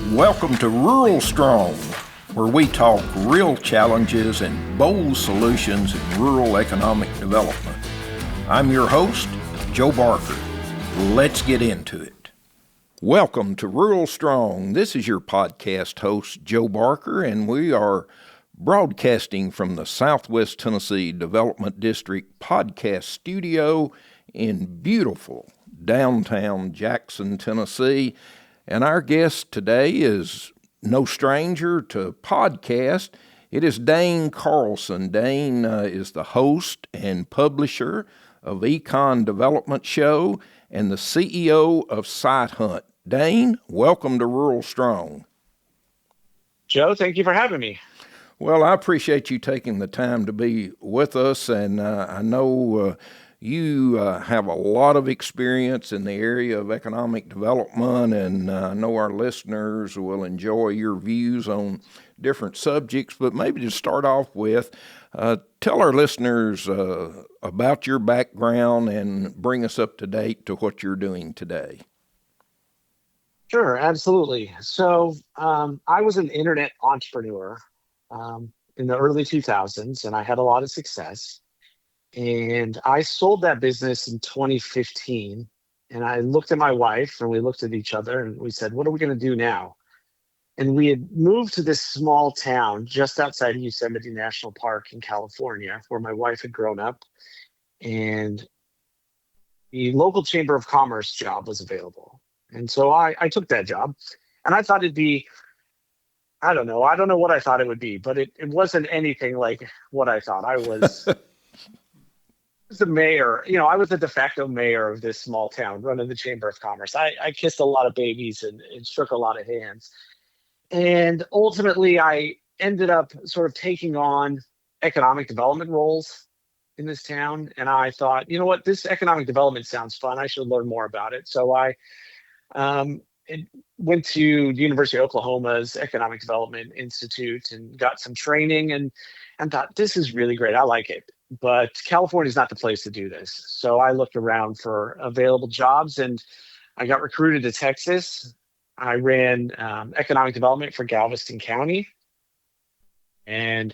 Welcome to RuralStrong, where we talk real challenges and bold solutions in rural economic development. I'm your host, Joe Barker. Let's get into it. Welcome to RuralStrong. This is your podcast host, Joe Barker, and we are broadcasting from the Southwest Tennessee Development District podcast studio in beautiful downtown Jackson, Tennessee. And our guest today is no stranger to podcast. It is Dane Carlson. Dane is the host and publisher of Econ Dev Show and the CEO of Sitehunt. Dane, welcome to RuralStrong. Joe, thank you for having me. Well, I appreciate you taking the time to be with us, and I know you have a lot of experience in the area of economic development, and I know our listeners will enjoy your views on different subjects. But maybe to start off with, tell our listeners about your background and bring us up to date to what you're doing today. Sure, absolutely. So I was an internet entrepreneur in the early 2000s, and I had a lot of success. And I sold that business in 2015. And I looked at my wife and we looked at each other and we said, what are we going to do now? And we had moved to this small town just outside of Yosemite National Park in California, where my wife had grown up. And the local Chamber of Commerce job was available. And so I took that job. And I thought it'd be, I don't know what I thought it would be, but it wasn't anything like what I thought. I was the mayor, I was the de facto mayor of this small town running the Chamber of Commerce. I kissed a lot of babies and shook a lot of hands. And ultimately, I ended up sort of taking on economic development roles in this town. And I thought, you know what, this economic development sounds fun. I should learn more about it. So I went to the University of Oklahoma's Economic Development Institute and got some training and thought, this is really great. I like it. But California is not the place to do this. So I looked around for available jobs and I got recruited to Texas. I ran economic development for Galveston County. And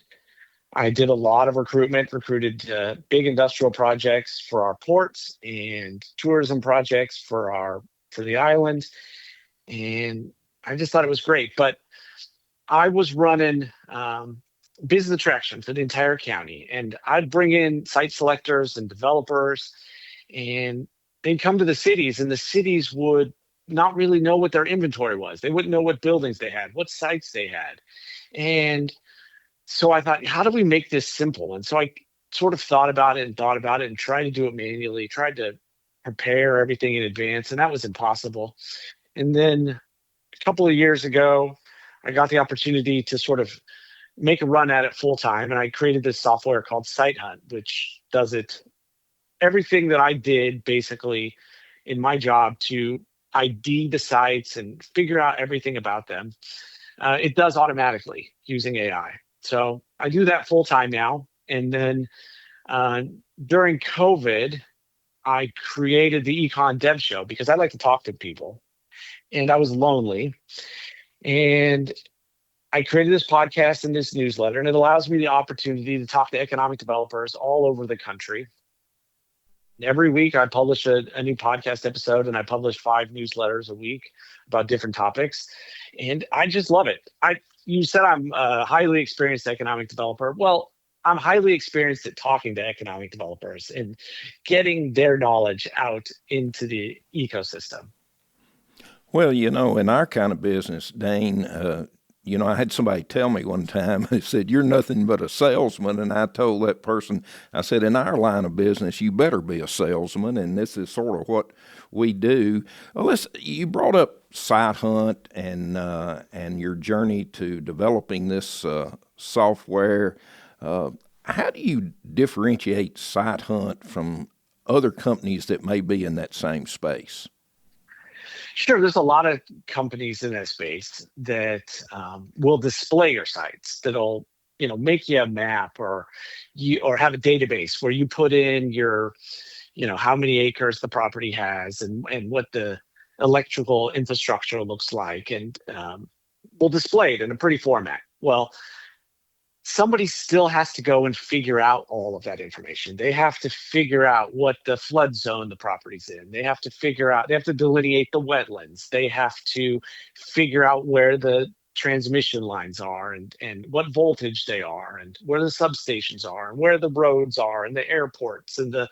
I did a lot of recruited big industrial projects for our ports and tourism projects for the island. And I just thought it was great. But I was running business attraction for the entire county. And I'd bring in site selectors and developers, and they'd come to the cities, and the cities would not really know what their inventory was. They wouldn't know what buildings they had, what sites they had. And so I thought, how do we make this simple? And so I sort of thought about it and tried to do it manually, tried to prepare everything in advance, and that was impossible. And then a couple of years ago, I got the opportunity to sort of make a run at it full time. And I created this software called Sitehunt, which does everything that I did basically in my job to ID the sites and figure out everything about them. It does automatically using AI. So I do that full time now. And then during COVID, I created the Econ Dev Show because I like to talk to people and I was lonely. And I created this podcast and this newsletter, and it allows me the opportunity to talk to economic developers all over the country. And every week I publish a new podcast episode, and I publish 5 newsletters a week about different topics. And I just love it. You said I'm a highly experienced economic developer. Well, I'm highly experienced at talking to economic developers and getting their knowledge out into the ecosystem. Well, in our kind of business, Dane, I had somebody tell me one time, they said, you're nothing but a salesman. And I told that person, I said, in our line of business, you better be a salesman. And this is sort of what we do. Well, you brought up Sitehunt and your journey to developing this software. How do you differentiate Sitehunt from other companies that may be in that same space? Sure, there's a lot of companies in that space that will display your sites, that'll make you a map or have a database where you put in your how many acres the property has and what the electrical infrastructure looks like, and we'll display it in a pretty format. Well, somebody still has to go and figure out all of that information. They have to figure out what the flood zone the property's in. They have to delineate the wetlands. They have to figure out where the transmission lines are and what voltage they are and where the substations are and where the roads are and the airports and the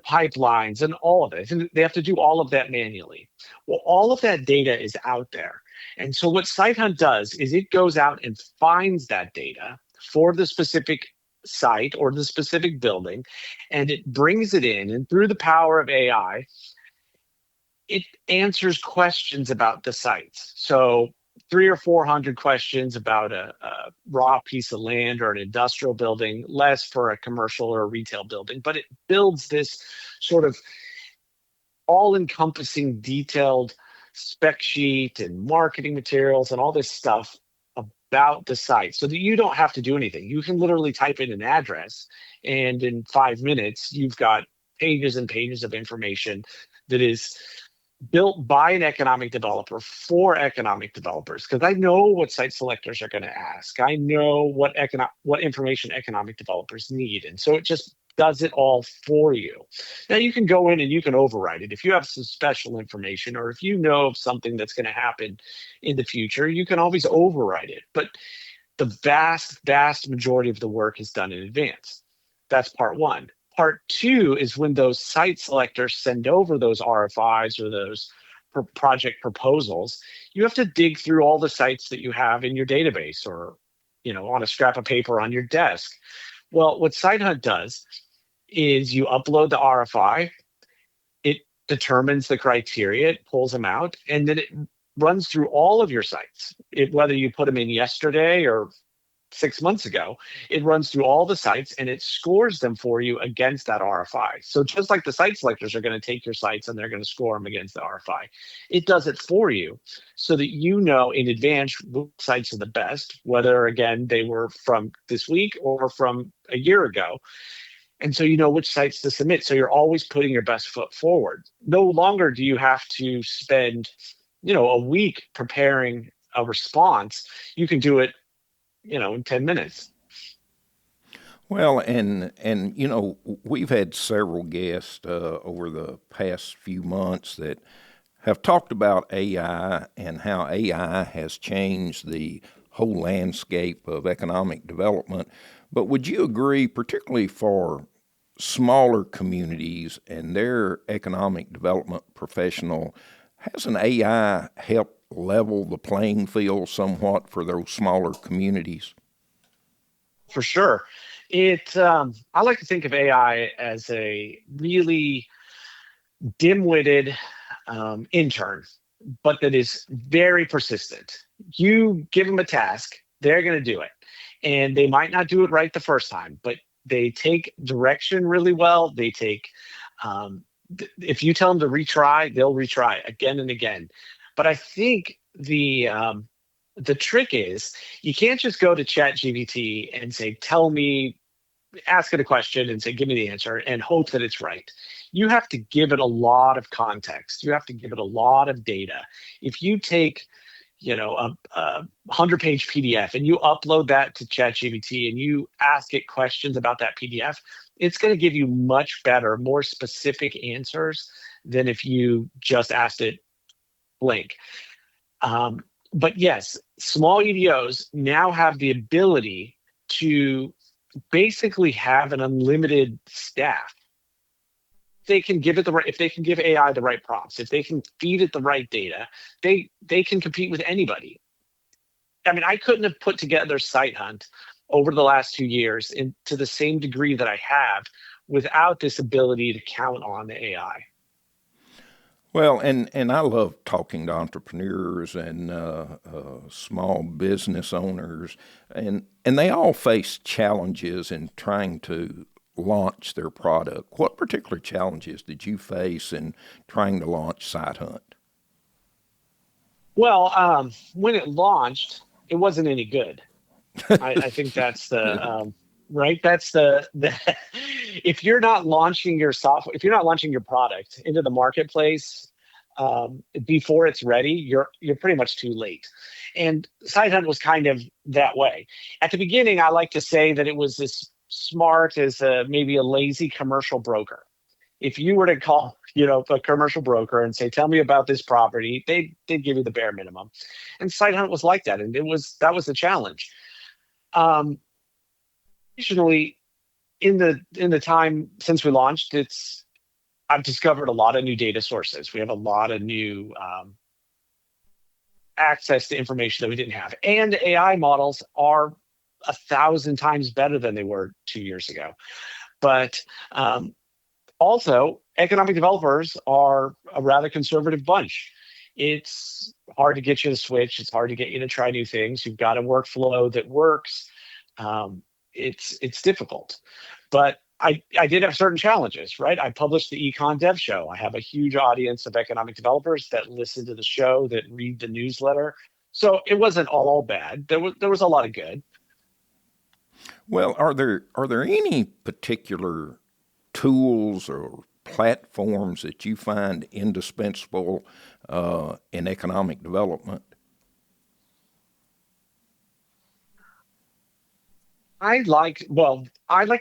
pipelines and all of it. And they have to do all of that manually. Well, all of that data is out there. And so what Sitehunt does is it goes out and finds that data for the specific site or the specific building, and it brings it in. And through the power of AI, it answers questions about the sites. So 300 or 400 questions about a raw piece of land or an industrial building, less for a commercial or a retail building, but it builds this sort of all-encompassing detailed spec sheet and marketing materials and all this stuff about the site so that you don't have to do anything. You can literally type in an address, and in 5 minutes, you've got pages and pages of information that is built by an economic developer for economic developers. Because I know what site selectors are going to ask. I know what information economic developers need. And so it just does it all for you. Now you can go in and you can override it. If you have some special information or if you know of something that's going to happen in the future, you can always override it. But the vast majority of the work is done in advance. That's part one. Part two is when those site selectors send over those RFIs or those project proposals, you have to dig through all the sites that you have in your database or, on a scrap of paper on your desk. Well, what Sitehunt does is you upload the RFI, it determines the criteria, it pulls them out, and then it runs through all of your sites. Whether you put them in yesterday or 6 months ago, it runs through all the sites and it scores them for you against that RFI. So just like the site selectors are going to take your sites and they're going to score them against the RFI, it does it for you so that you know in advance which sites are the best, whether, again, they were from this week or from a year ago. And so you know which sites to submit. So you're always putting your best foot forward. No longer do you have to spend, a week preparing a response. You can do it in 10 minutes. Well, and we've had several guests over the past few months that have talked about AI and how AI has changed the whole landscape of economic development. But would you agree, particularly for smaller communities and their economic development professional, has an AI helped level the playing field somewhat for those smaller communities? For sure. I like to think of AI as a really dim-witted intern, but that is very persistent. You give them a task, they're going to do it. And they might not do it right the first time, but they take direction really well. They take, if you tell them to retry, they'll retry again and again. But I think the trick is you can't just go to ChatGPT and say, ask it a question and say, give me the answer and hope that it's right. You have to give it a lot of context. You have to give it a lot of data. If you take, a 100-page PDF and you upload that to ChatGPT and you ask it questions about that PDF, it's going to give you much better, more specific answers than if you just asked it blank. But yes, small EDOs now have the ability to basically have an unlimited staff. If they can give AI the right prompts, if they can feed it the right data, they can compete with anybody. I mean, I couldn't have put together Sitehunt over the last 2 years to the same degree that I have without this ability to count on the AI. Well, and I love talking to entrepreneurs and small business owners, and they all face challenges in trying to launch their product. What particular challenges did you face in trying to launch Sitehunt? Well, when it launched, it wasn't any good. I think that's the right. That's the if you're not launching your software, if you're not launching your product into the marketplace before it's ready, you're pretty much too late. And Sitehunt was kind of that way. At the beginning, I like to say that it was as smart as maybe a lazy commercial broker. If you were to call, a commercial broker and say, "Tell me about this property," they'd give you the bare minimum. And Sitehunt was like that, and that was the challenge. Additionally, in the time since we launched, I've discovered a lot of new data sources. We have a lot of new access to information that we didn't have, and AI models are 1,000 times better than they were 2 years ago. But also, economic developers are a rather conservative bunch. It's hard to get you to switch. It's hard to get you to try new things. You've got a workflow that works. It's difficult, but I did have certain challenges, right? I published the Econ Dev Show. I have a huge audience of economic developers that listen to the show, that read the newsletter. So it wasn't all bad. There was a lot of good. Well, are there any particular tools or platforms that you find indispensable in economic development? I like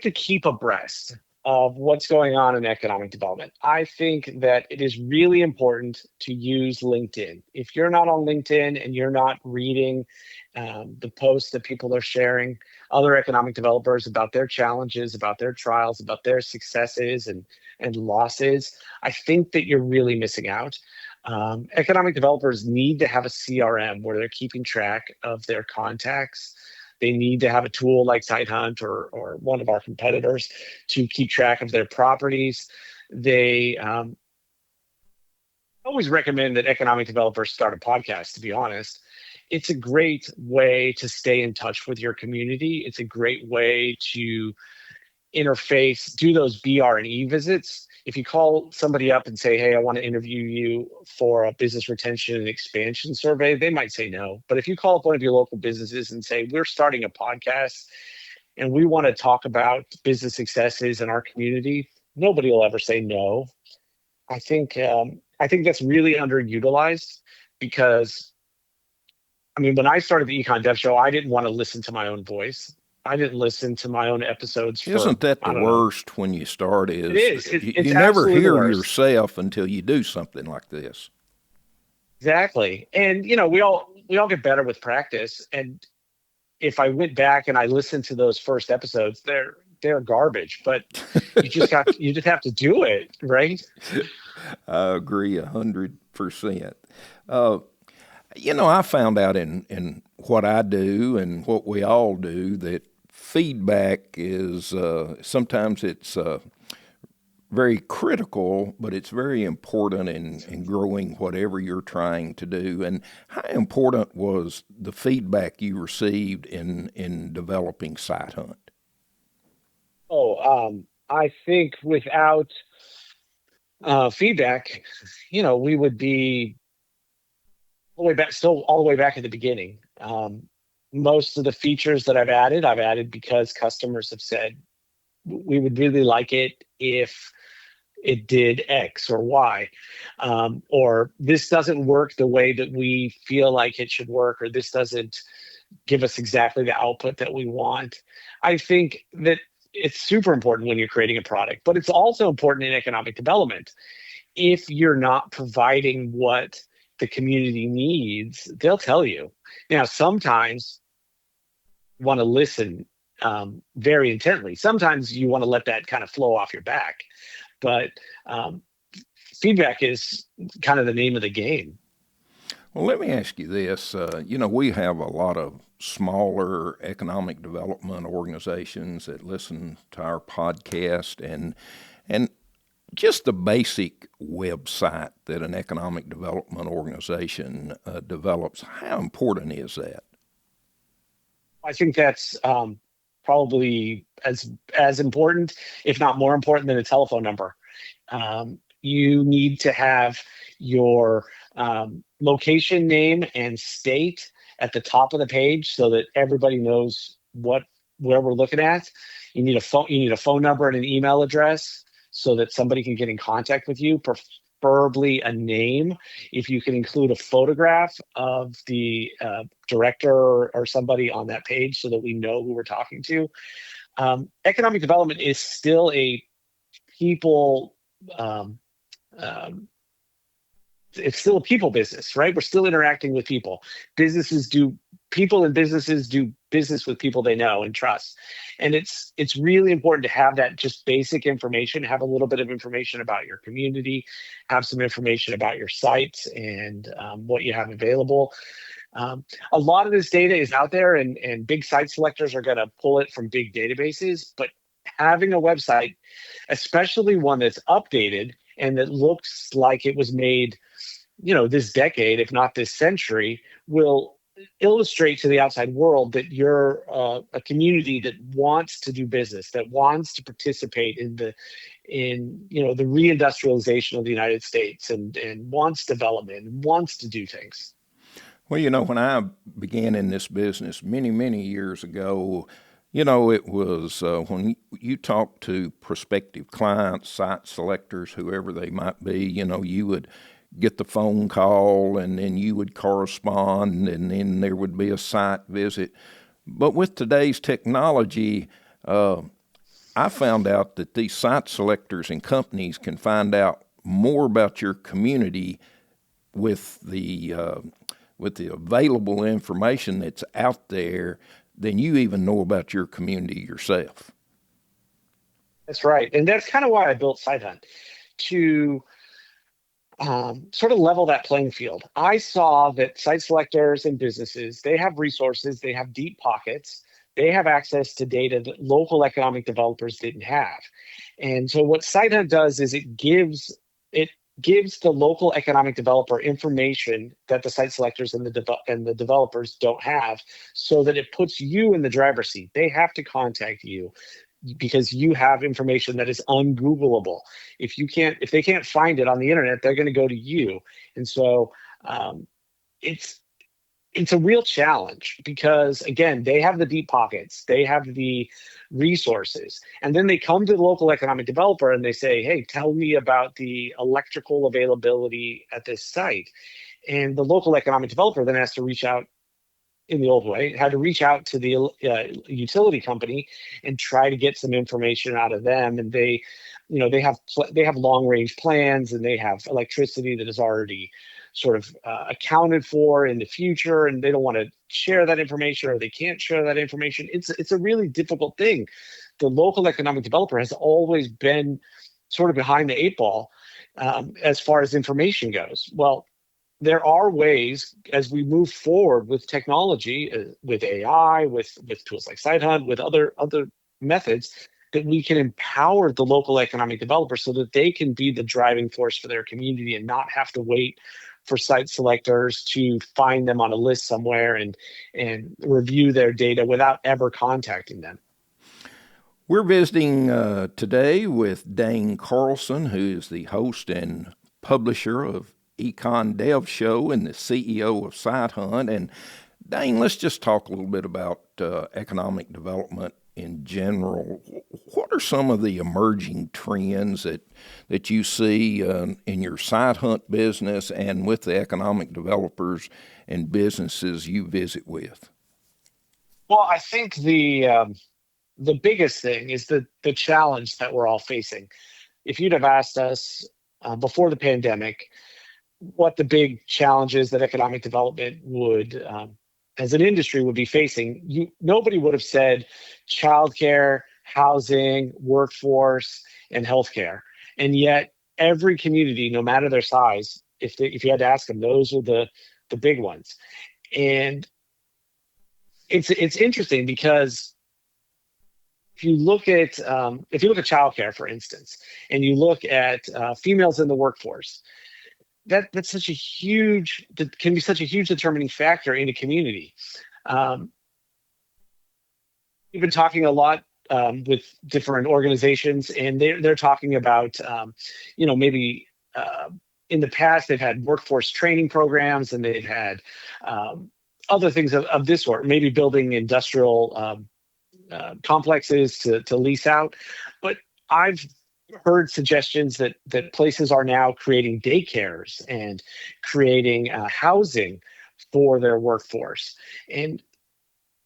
to keep abreast of what's going on in economic development. I think that it is really important to use LinkedIn. If you're not on LinkedIn and you're not reading the posts that people are sharing, other economic developers, about their challenges, about their trials, about their successes and losses, I think that you're really missing out. Economic developers need to have a CRM where they're keeping track of their contacts. They need to have a tool like Sitehunt or one of our competitors to keep track of their properties. They always recommend that economic developers start a podcast, to be honest. It's a great way to stay in touch with your community. It's a great way to interface, do those BR and E visits. If you call somebody up and say, "Hey, I want to interview you for a business retention and expansion survey," they might say no. But if you call up one of your local businesses and say, "We're starting a podcast and we want to talk about business successes in our community," nobody will ever say no. I think that's really underutilized because, when I started the Econ Dev Show, I didn't want to listen to my own voice. I didn't listen to my own episodes. Isn't that the worst when you start? It is. You never hear yourself until you do something like this. Exactly. And, we all get better with practice. And if I went back and I listened to those first episodes, they're garbage, but you just have to do it, right? I agree 100%. I found out in what I do and what we all do that feedback is sometimes it's very critical, but it's very important in growing whatever you're trying to do. And how important was the feedback you received in developing Sitehunt? I think without feedback, we would be all the way back at the beginning. Most of the features that I've added because customers have said, "We would really like it if it did X or Y, or this doesn't work the way that we feel like it should work, or this doesn't give us exactly the output that we want." I think that it's super important when you're creating a product, but it's also important in economic development. If you're not providing what the community needs, they'll tell you. Now, sometimes you want to listen very intently. Sometimes you want to let that kind of flow off your back. But feedback is kind of the name of the game. Well, let me ask you this. We have a lot of smaller economic development organizations that listen to our podcast, and just the basic website that an economic development organization develops, how important is that? I think that's probably as important, if not more important, than a telephone number. You need to have your location, name, and state at the top of the page so that everybody knows where we're looking at. You need a phone number and an email address so that somebody can get in contact with you. preferably a name. If you can include a photograph of the director or somebody on that page so that we know who we're talking to. Economic development is still a people, it's still a people business, right? We're still interacting with people. People and businesses do business with people they know and trust. And it's really important to have that just basic information, have a little bit of information about your community, have some information about your sites and what you have available. A lot of this data is out there, and big site selectors are going to pull it from big databases, but having a website, especially one that's updated and that looks like it was made, this decade, if not this century, will illustrate to the outside world that you're a community that wants to do business, that wants to participate in the reindustrialization of the United States and wants development and wants to do things. Well, when I began in this business many, many years ago, it was when you talk to prospective clients, site selectors, whoever they might be, you would get the phone call and then you would correspond and then there would be a site visit. But with today's technology, I found out that these site selectors and companies can find out more about your community with the available information that's out there than you even know about your community yourself. That's right. And that's kind of why I built Sitehunt, to sort of level that playing field. I saw that site selectors and businesses, they have resources, they have deep pockets, they have access to data that local economic developers didn't have. And so what Sitehunt does is it gives the local economic developer information that the site selectors and the developers don't have, so that it puts you in the driver's seat. They have to contact you because you have information that is ungoogleable. If they can't find it on the internet, they're going to go to you. And so it's a real challenge because, again, they have the deep pockets, they have the resources, and then they come to the local economic developer and they say, hey, tell me about the electrical availability at this site. And the local economic developer then has to reach out in the old way, had to reach out to the utility company and try to get some information out of them. And they have long range plans, and they have electricity that is already sort of accounted for in the future, and they don't want to share that information, or they can't share that information. It's a really difficult thing. The local economic developer has always been sort of behind the eight ball as far as information goes. Well, there are ways as we move forward with technology, with AI, with tools like Sitehunt, with other methods, that we can empower the local economic developer so that they can be the driving force for their community and not have to wait for site selectors to find them on a list somewhere and review their data without ever contacting them. We're visiting today with Dane Carlson, who is the host and publisher of Econ Dev Show and the CEO of Sitehunt. And Dane, let's just talk a little bit about economic development in general. What are some of the emerging trends that you see in your Sitehunt business and with the economic developers and businesses you visit with? Well, I think the biggest thing is the challenge that we're all facing. If you'd have asked us before the pandemic what the big challenges that economic development would, as an industry, would be facing, nobody would have said childcare, housing, workforce, and healthcare. And yet, every community, no matter their size, if you had to ask them, those are the big ones. And it's interesting because if you look at childcare, for instance, and you look at females in the workforce, that can be such a huge determining factor in a community. We've been talking a lot with different organizations, and they're talking about maybe in the past they've had workforce training programs, and they've had other things of this sort, maybe building industrial complexes to lease out. But I've heard suggestions that places are now creating daycares and creating housing for their workforce. And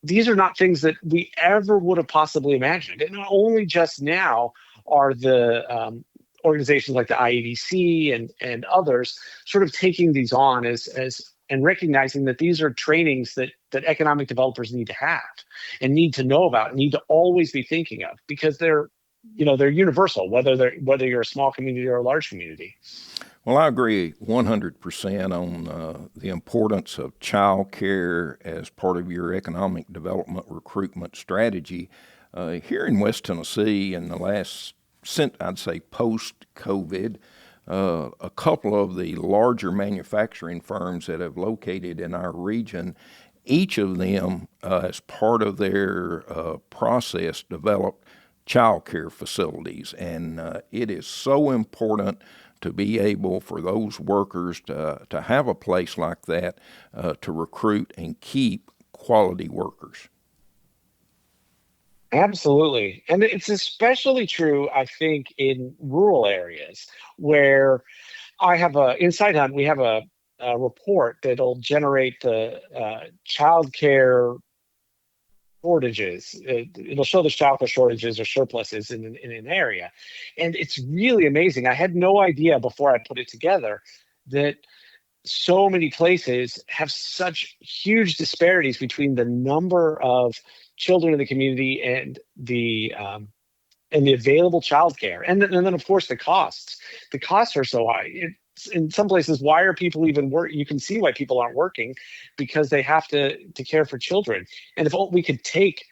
these are not things that we ever would have possibly imagined. And not only just now are the organizations like the IEDC and others sort of taking these on as and recognizing that these are trainings that economic developers need to have and need to know about, need to always be thinking of, because they're universal, whether you're a small community or a large community. Well, I agree 100% on the importance of child care as part of your economic development recruitment strategy. Here in West Tennessee, in the last, I'd say post-COVID, a couple of the larger manufacturing firms that have located in our region, each of them, as part of their process, developed child care facilities. And it is so important to be able for those workers to have a place like that to recruit and keep quality workers. Absolutely. And it's especially true, I think, in rural areas where in Sitehunt, we have a report that'll generate the childcare shortages. It'll show the childcare shortages or surpluses in an area. And it's really amazing. I had no idea before I put it together that so many places have such huge disparities between the number of children in the community and the available childcare, and then of course the costs. The costs are so high. In some places, why are people even work? You can see why people aren't working, because they have to care for children. And if we could take,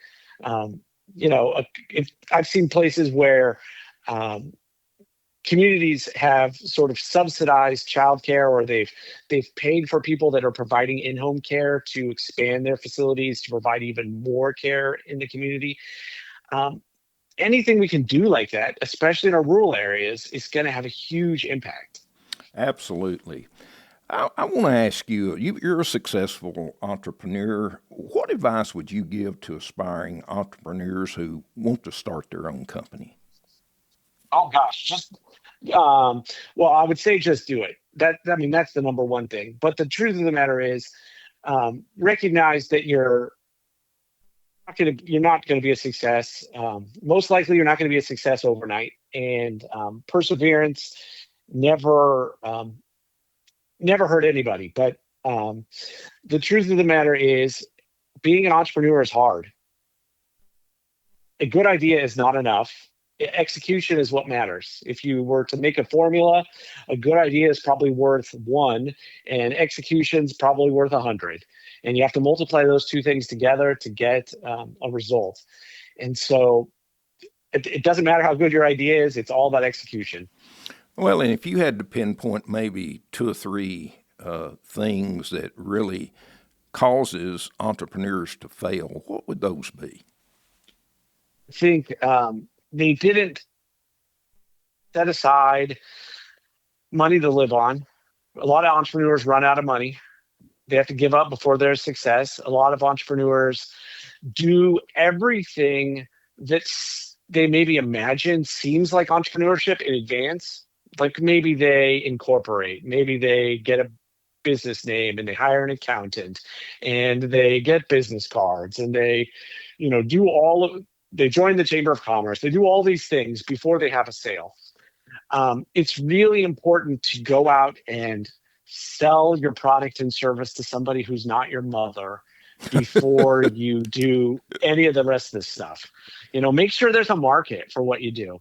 if I've seen places where communities have sort of subsidized childcare, or they've paid for people that are providing in-home care to expand their facilities to provide even more care in the community. Anything we can do like that, especially in our rural areas, is going to have a huge impact. Absolutely. I want to ask you, you're a successful entrepreneur. What advice would you give to aspiring entrepreneurs who want to start their own company? Oh gosh, well, I would say just do it. That's the number one thing. But the truth of the matter is, recognize that you're not going to be a success. Most likely, you're not going to be a success overnight. And perseverance never hurt anybody. But the truth of the matter is, being an entrepreneur is hard. A good idea is not enough. Execution is what matters. If you were to make a formula, a good idea is probably worth 1, and execution's probably worth 100. And you have to multiply those two things together to get a result. And so it doesn't matter how good your idea is, it's all about execution. Well, and if you had to pinpoint maybe 2 or 3 things that really causes entrepreneurs to fail, what would those be? I think they didn't set aside money to live on. A lot of entrepreneurs run out of money. They have to give up before their success. A lot of entrepreneurs do everything that they maybe imagine seems like entrepreneurship in advance. Like maybe they incorporate, maybe they get a business name and they hire an accountant and they get business cards and they, they join the Chamber of Commerce. They do all these things before they have a sale. It's really important to go out and sell your product and service to somebody who's not your mother before you do any of the rest of this stuff. Make sure there's a market for what you do.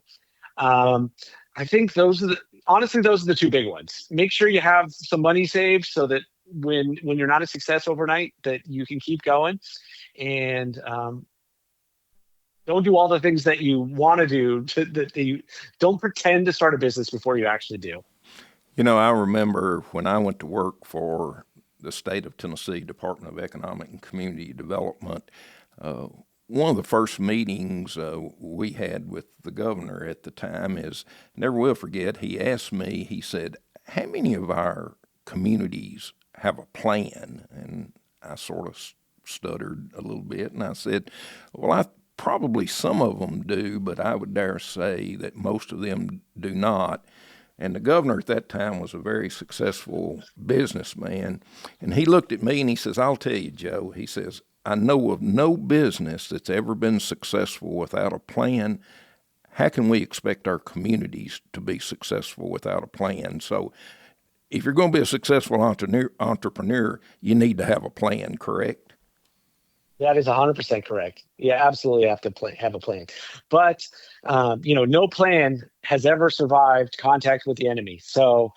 I think those are the 2 big ones. Make sure you have some money saved so that when you're not a success overnight, that you can keep going, and don't do all the things that you want to do. Don't pretend to start a business before you actually do. I remember when I went to work for the state of Tennessee Department of Economic and Community Development, one of the first meetings we had with the governor at the time is, never will forget, he asked me, he said, how many of our communities have a plan? And I sort of stuttered a little bit, and I said, well, I probably some of them do, but I would dare say that most of them do not. And the governor at that time was a very successful businessman. And he looked at me and he says, I'll tell you, Joe, he says, I know of no business that's ever been successful without a plan. How can we expect our communities to be successful without a plan? So if you're going to be a successful entrepreneur, you need to have a plan, correct? That is 100% correct. You absolutely have to have a plan. But, no plan has ever survived contact with the enemy. So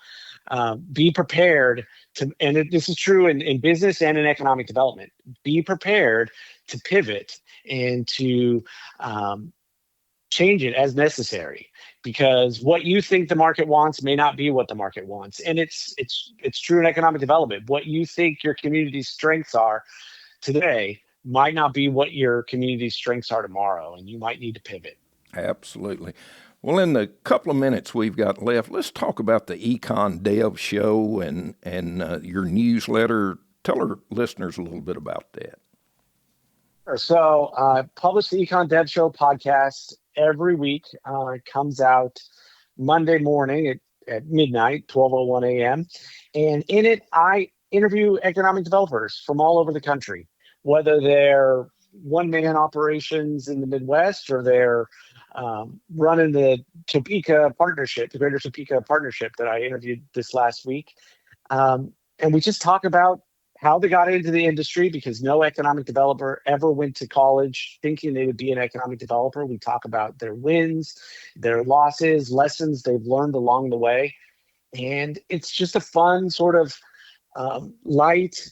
be prepared to, and this is true in business and in economic development, be prepared to pivot and to change it as necessary, because what you think the market wants may not be what the market wants. And it's true in economic development. What you think your community's strengths are today might not be what your community's strengths are tomorrow, and you might need to pivot. Absolutely. Well, in the couple of minutes we've got left, let's talk about the Econ Dev Show and your newsletter. Tell our listeners a little bit about that. So I publish the Econ Dev Show podcast every week. It comes out Monday morning at midnight, 12:01 a.m. And in it, I interview economic developers from all over the country, whether they're one-man operations in the Midwest or they're running the Topeka partnership, the Greater Topeka partnership that I interviewed this last week. And we just talk about how they got into the industry, because no economic developer ever went to college thinking they would be an economic developer. We talk about their wins, their losses, lessons they've learned along the way. And it's just a fun sort of light,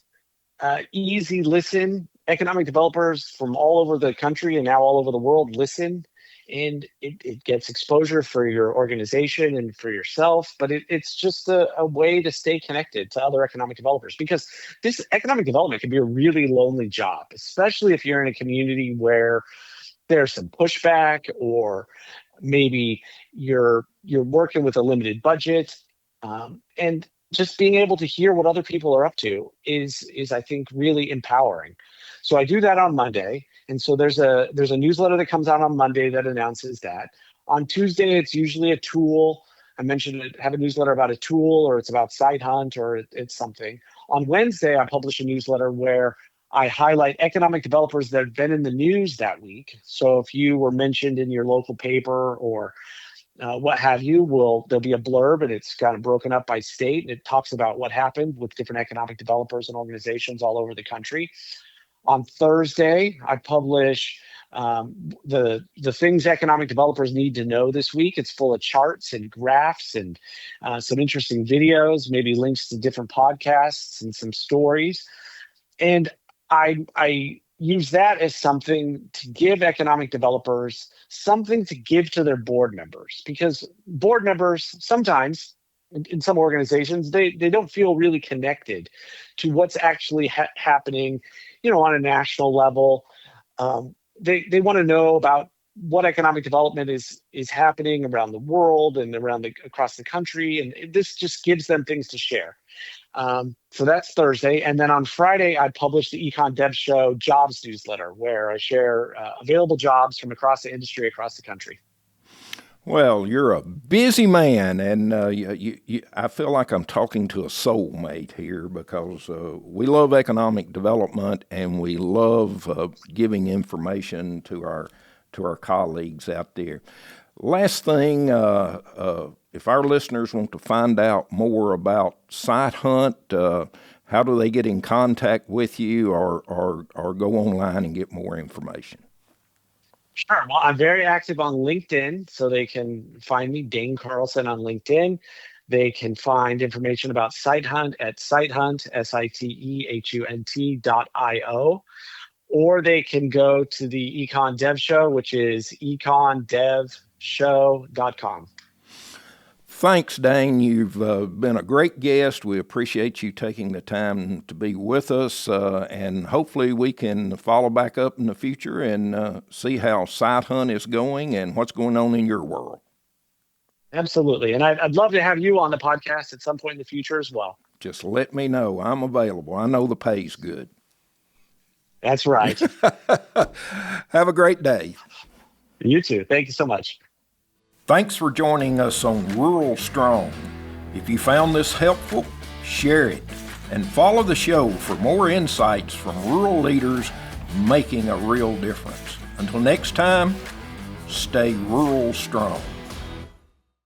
easy listen. Economic developers from all over the country and now all over the world listen, and it gets exposure for your organization and for yourself. But it's just a way to stay connected to other economic developers, because this economic development can be a really lonely job, especially if you're in a community where there's some pushback, or maybe you're working with a limited budget. And just being able to hear what other people are up to is I think really empowering. So I do that on Monday. And so there's a newsletter that comes out on Monday that announces that. On Tuesday, it's usually a tool. I mentioned it, have a newsletter about a tool, or it's about Sitehunt, or it's something. On Wednesday, I publish a newsletter where I highlight economic developers that have been in the news that week. So if you were mentioned in your local paper or what have you, there'll be a blurb, and it's kind of broken up by state, and it talks about what happened with different economic developers and organizations all over the country. On Thursday, I publish the things economic developers need to know this week. It's full of charts and graphs and some interesting videos, maybe links to different podcasts and some stories. And I use that as something to give economic developers something to give to their board members, because board members sometimes in some organizations, they don't feel really connected to what's actually happening, on a national level. They want to know about what economic development is happening around the world and across the country, and this just gives them things to share. So that's Thursday. And then on Friday, I publish the Econ Dev Show jobs newsletter, where I share available jobs from across the industry, across the country. Well, you're a busy man, and I feel like I'm talking to a soulmate here, because we love economic development, and we love giving information to our colleagues out there. Last thing, if our listeners want to find out more about Sitehunt, how do they get in contact with you, or go online and get more information? Sure. Well, I'm very active on LinkedIn, so they can find me, Dane Carlson, on LinkedIn. They can find information about Sitehunt at Sitehunt, SITEHUNT.io, or they can go to the Econ Dev Show, which is econdevshow.com. Thanks, Dane. You've been a great guest. We appreciate you taking the time to be with us, and hopefully we can follow back up in the future and see how Sitehunt is going and what's going on in your world. Absolutely. And I'd love to have you on the podcast at some point in the future as well. Just let me know. I'm available. I know the pay's good. That's right. Have a great day. You too. Thank you so much. Thanks for joining us on Rural Strong. If you found this helpful, share it and follow the show for more insights from rural leaders making a real difference. Until next time, stay rural strong.